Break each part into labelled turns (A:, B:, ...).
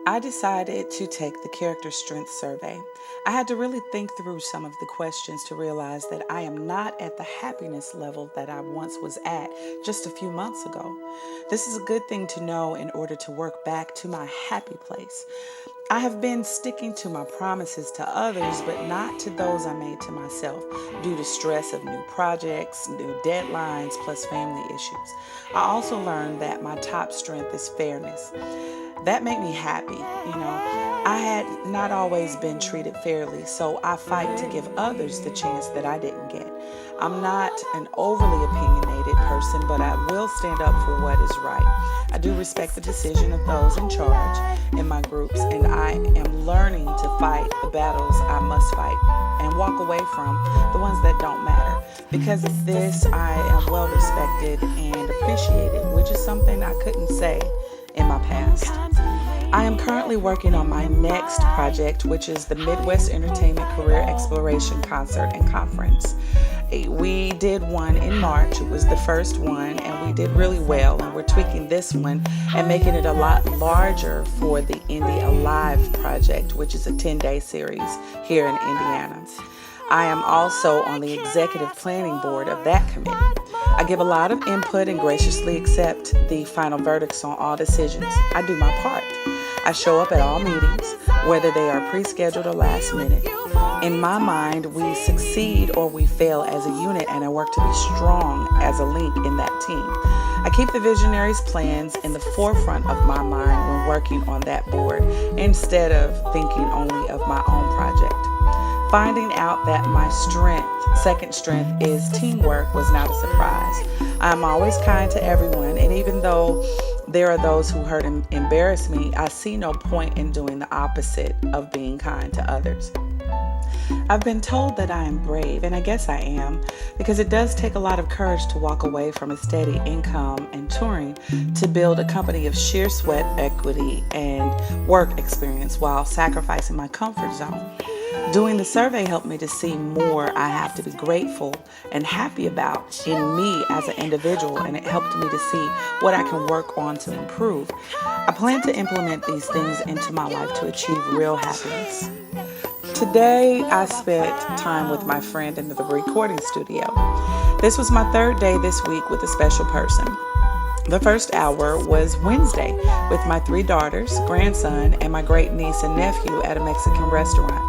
A: I decided to take the character strength survey. I had to really think through some of the questions to realize that I am not at the happiness level that I once was at just a few months ago. This is a good thing to know in order to work back to my happy place. I have been sticking to my promises to others, but not to those I made to myself due to stress of new projects, new deadlines, plus family issues. I also learned that my top strength is fairness. That made me happy. I had not always been treated fairly, so I fight to give others the chance that I didn't get. I'm not an overly opinionated person, but I will stand up for what is right. I do respect the decision of those in charge in my groups, and I am learning to fight the battles I must fight and walk away from the ones that don't matter. Because of this, I am well respected and appreciated, which is something I couldn't say in my past. I am currently working on my next project, which is the Midwest Entertainment Career Exploration Concert and Conference. We did one in March. It was the first one, and we did really well. And we're tweaking this one and making it a lot larger for the Indie Alive project, which is a 10-day series here in Indiana. I am also on the executive planning board of that committee. I give a lot of input and graciously accept the final verdicts on all decisions. I do my part. I show up at all meetings, whether they are pre-scheduled or last minute. In my mind, we succeed or we fail as a unit, and I work to be strong as a link in that team. I keep the visionaries' plans in the forefront of my mind when working on that board, instead of thinking only of my own project. Finding out that my second strength is teamwork was not a surprise. I'm always kind to everyone, and even though there are those who hurt and embarrass me, I see no point in doing the opposite of being kind to others. I've been told that I am brave, and I guess I am, because it does take a lot of courage to walk away from a steady income and touring to build a company of sheer sweat equity and work experience while sacrificing my comfort zone. Doing the survey helped me to see more I have to be grateful and happy about in me as an individual, and it helped me to see what I can work on to improve. I plan to implement these things into my life to achieve real happiness. Today, I spent time with my friend in the recording studio. This was my third day this week with a special person. The first hour was Wednesday with my 3 daughters, grandson, and my great niece and nephew at a Mexican restaurant.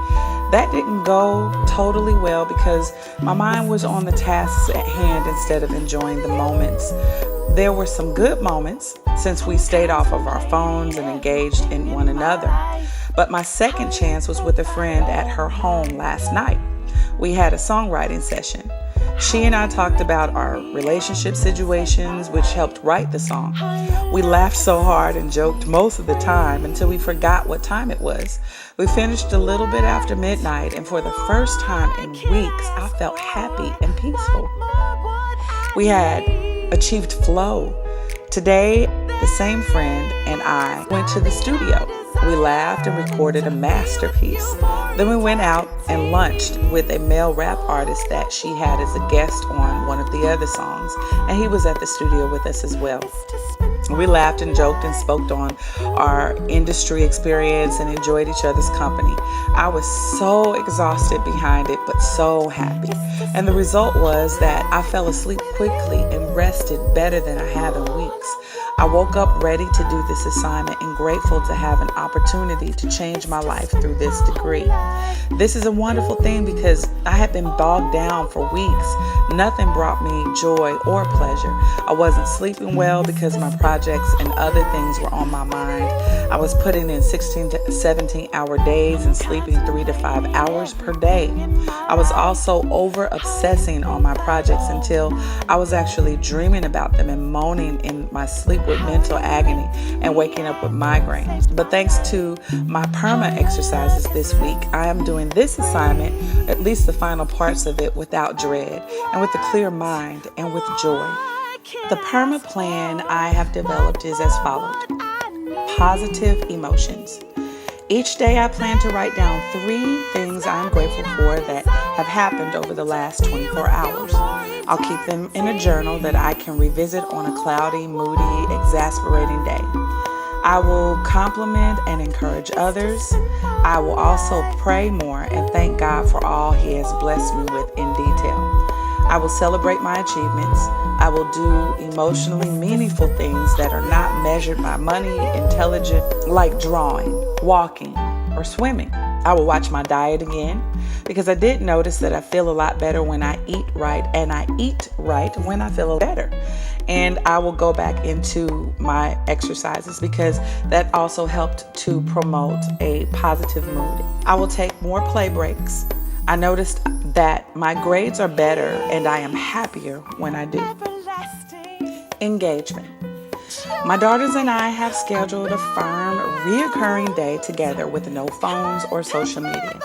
A: That didn't go totally well because my mind was on the tasks at hand instead of enjoying the moments. There were some good moments since we stayed off of our phones and engaged in one another. But my second chance was with a friend at her home last night. We had a songwriting session. She and I talked about our relationship situations, which helped write the song. We laughed so hard and joked most of the time until we forgot what time it was. We finished a little bit after midnight, and for the first time in weeks, I felt happy and peaceful. We had achieved flow. Today, the same friend and I went to the studio. We laughed and recorded a masterpiece. Then we went out and lunched with a male rap artist that she had as a guest on one of the other songs, and he was at the studio with us as well. We laughed and joked and spoke on our industry experience and enjoyed each other's company. I was so exhausted behind it, but so happy. And the result was that I fell asleep quickly and rested better than I have in weeks. I woke up ready to do this assignment and grateful to have an opportunity to change my life through this degree. This is a wonderful thing because I had been bogged down for weeks. Nothing brought me joy or pleasure. I wasn't sleeping well because my projects and other things were on my mind. I was putting in 16 to 17-hour days and sleeping 3 to 5 hours per day. I was also over obsessing on my projects until I was actually dreaming about them and moaning in my sleep with mental agony and waking up with migraines. But thanks to my PERMA exercises this week, I am doing this assignment, at least the final parts of it, without dread and with a clear mind and with joy. The PERMA plan I have developed is as follows. Positive emotions. Each day I plan to write down 3 things I am grateful for that have happened over the last 24 hours. I'll keep them in a journal that I can revisit on a cloudy, moody, exasperating day. I will compliment and encourage others. I will also pray more and thank God for all He has blessed me with in detail. I will celebrate my achievements. I will do emotionally meaningful things that are not measured by money, intelligence, like drawing, walking, or swimming. I will watch my diet again because I did notice that I feel a lot better when I eat right, and I eat right when I feel better. And I will go back into my exercises because that also helped to promote a positive mood. I will take more play breaks. I noticed that my grades are better and I am happier when I do. Engagement. My daughters and I have scheduled a firm, reoccurring day together with no phones or social media.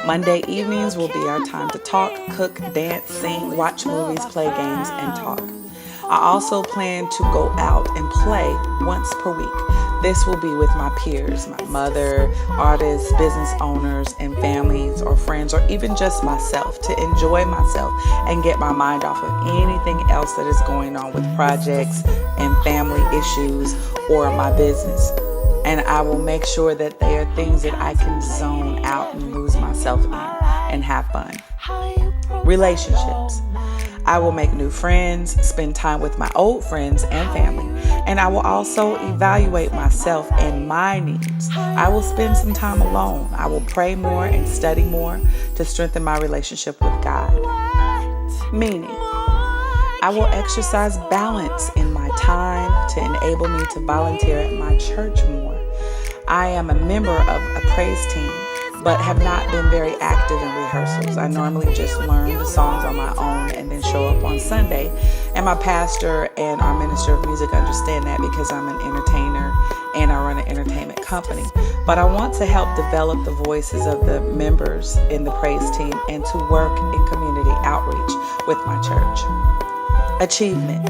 A: Monday evenings will be our time to talk, cook, dance, sing, watch movies, play games, and talk. I also plan to go out and play once per week. This will be with my peers, my mother, artists, business owners, and families or friends, or even just myself, to enjoy myself and get my mind off of anything else that is going on with projects and family issues or my business. And I will make sure that they are things that I can zone out and lose myself in and have fun. Relationships. I will make new friends, spend time with my old friends and family, and I will also evaluate myself and my needs. I will spend some time alone. I will pray more and study more to strengthen my relationship with God. Meaning, I will exercise balance in my time to enable me to volunteer at my church more. I am a member of a praise team, but have not been very active in rehearsals. I normally just learn the songs on my own and then show up on Sunday. And my pastor and our minister of music understand that because I'm an entertainer and I run an entertainment company. But I want to help develop the voices of the members in the praise team and to work in community outreach with my church. Achievement.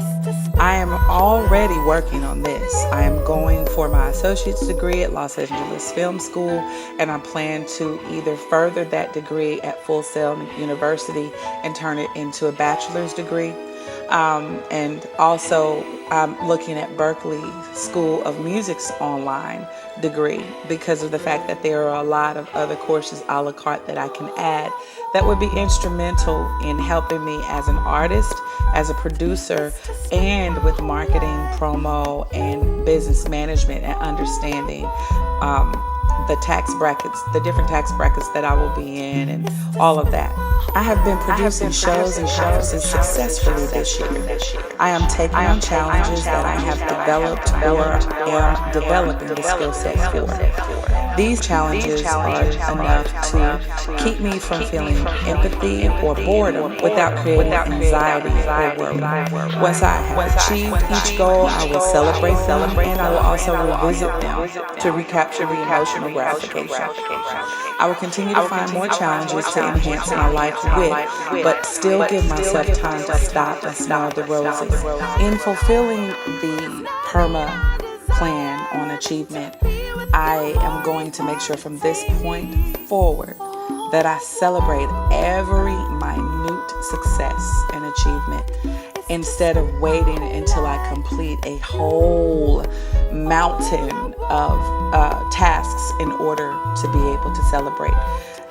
A: I am already working on this. I am going for my associate's degree at Los Angeles Film School, and I plan to either further that degree at Full Sail University and turn it into a bachelor's degree. And also, I'm looking at Berkeley School of Music's online degree because of the fact that there are a lot of other courses a la carte that I can add that would be instrumental in helping me as an artist, as a producer, and with marketing, promo, and business management, and understanding the tax brackets, the different tax brackets that I will be in, and all of that. I have been producing shows and conferences successfully this year. I am taking on challenges that I have developed or am developing the skill sets for. These challenges are enough to keep me from feeling empathy or boredom without creating anxiety or worry. Once I have achieved each goal, I will celebrate them, and I will also revisit them to recapture the emotional gratification. I will continue to find more challenges to enhance my life with, but still give myself time to stop and smell the roses. In fulfilling the PERMA plan on achievement, I am going to make sure from this point forward that I celebrate every minute success and achievement instead of waiting until I complete a whole mountain of tasks in order to be able to celebrate.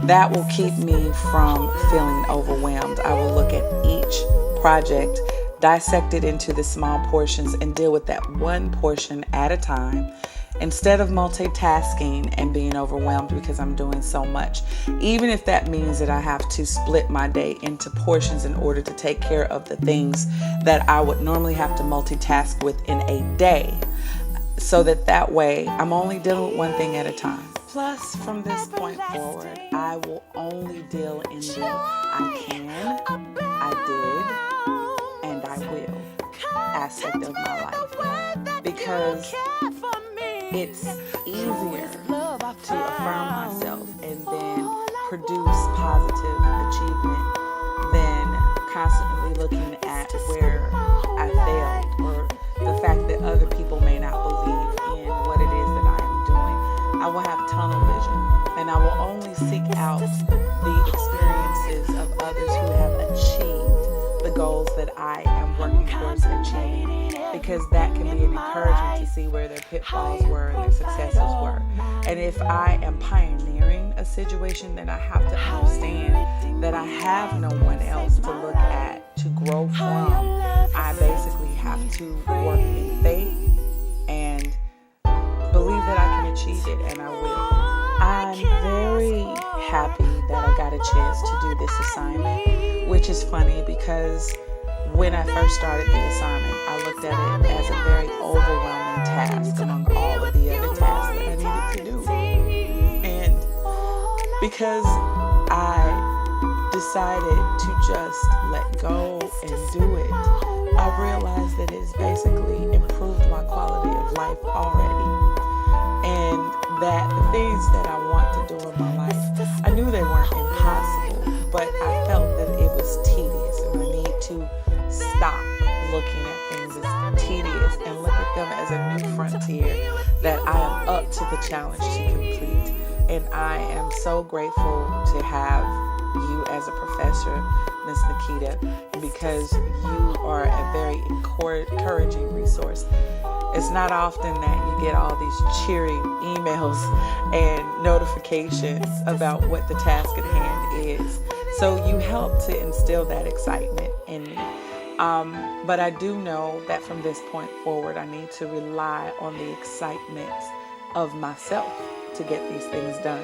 A: That will keep me from feeling overwhelmed. I will look at each project, dissect it into the small portions, and deal with that one portion at a time, instead of multitasking and being overwhelmed because I'm doing so much. Even if that means that I have to split my day into portions in order to take care of the things that I would normally have to multitask with in a day, so that way I'm only dealing with one thing at a time. Plus, from this point forward, I will only deal in the I can, I did, and I will aspect of my life, because it's easier to affirm myself and then produce positive achievement than constantly looking at where I failed or the fact that other people may not believe in what it is that I am doing. I will have tunnel vision, and I will only seek out the experiences of others who have achieved the goals that I am working towards achieving, because that can be an encouragement to see where their pitfalls were and their successes were. And if I am pioneering a situation, then I have to understand that I have no one else to look at to grow from. I basically have to work in faith and believe that I can achieve it, and I will. I'm very happy that I got a chance to do this assignment, which is funny because when I first started the assignment, I looked at it as a very overwhelming task among all of the other tasks that I needed to do. And because I decided to just let go and do it, I realized that it's basically improved my quality of life already. And that the things that I want to do in my life, I knew they weren't impossible, but I felt that it was tedious, and I need to stop looking at things as tedious and look at them as a new frontier that I am up to the challenge to complete. And I am so grateful to have you as a professor, Miss Nikita, because you are a very encouraging resource. It's not often that you get all these cheering emails and notifications about what the task at hand is. So you help to instill that excitement in me. But I do know that from this point forward, I need to rely on the excitement of myself to get these things done.